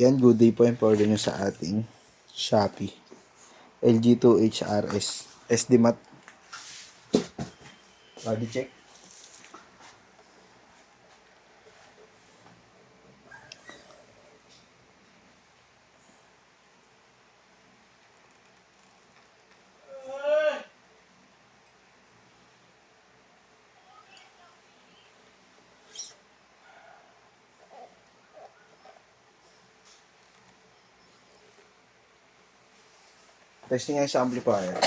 Yan, good day po yung order nyo sa ating Shopee. LG2HRS. SD mat. Body check. Testing nga sa amplifier.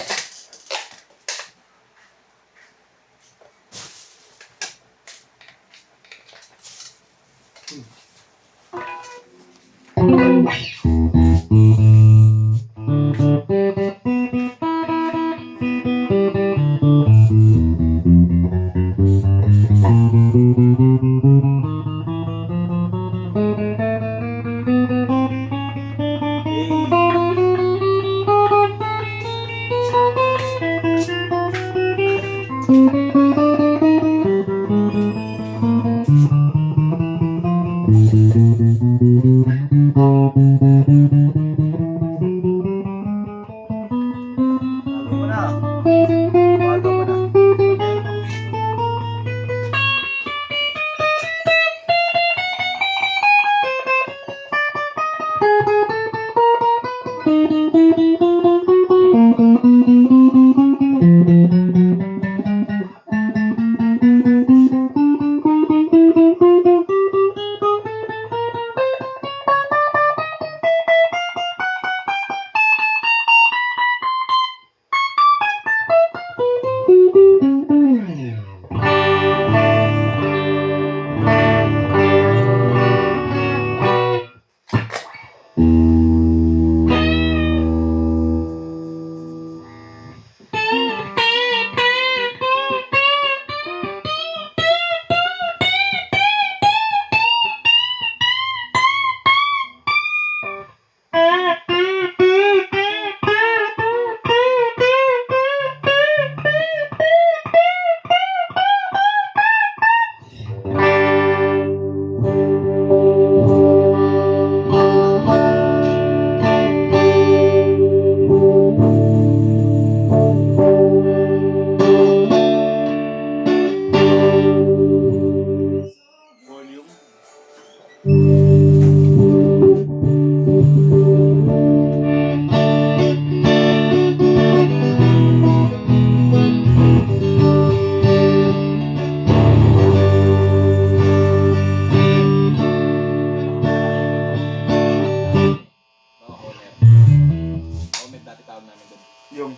Yung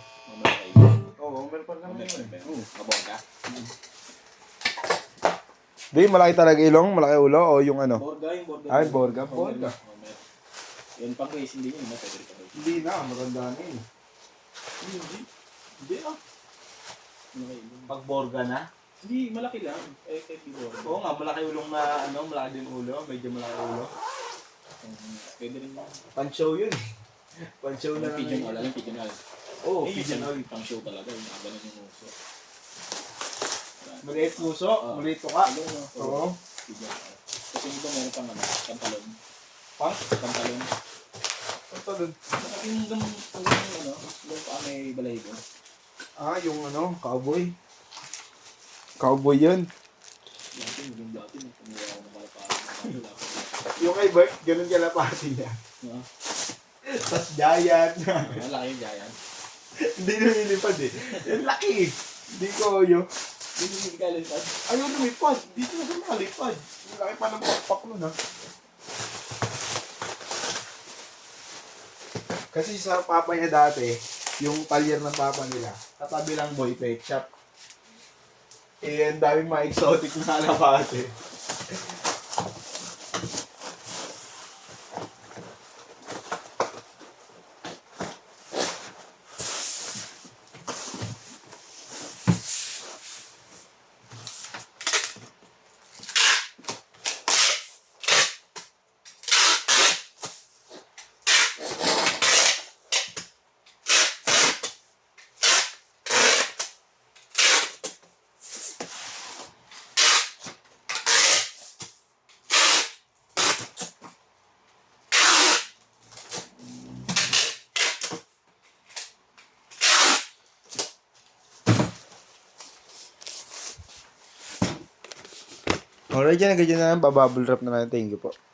Homer pa naman yun. Maborga? Di, malaki talaga ilong, malaki ulo, o yung ano? Borga, yung borga. Ay, borga. Borga. Yun pang race, hindi yun. Hindi na, maganda na yun. Hindi ah. Pag borga na? Hindi, malaki lang. Eh, kahit di borga. Oo nga, malaki ulong na, ano, malaki din ulo, medyo malaki ulo. Pwede rin yun. Pan-show yun. Pan-show na lang Pigeon yun. oil, pigeon oil. Oo, Eh, pigeon oil. pang show talaga, yung mga ganun yung uso. Maliit puso, maliit ka. Oo. Pigeon oil. Kasi ito meron pang ano, pantalon. Pang? Pantalon. Ito dun. Yung ano, yung pa may balahibo. Ah, yung ano, cowboy. Cowboy yun. Dati, yung dati, kumuha ako ng malaparang. Yung kay Bert, ganun kalapati niya. Tas giant. Malaki yung giant. Hindi lumilipad eh. Yung laki eh. Hindi ko yun. Hindi ka lipad. Ayun lumipad. Dito na malipad. Yung laki pa ng pakpak nun ha. Kasi sa papa niya dati, yung talyer ng papa nila, katabi lang boy pet shop. Eh, ang daming mga exotic na kalapate. Alright, dyan na lang. Babubble wrap na lang. Thank you po.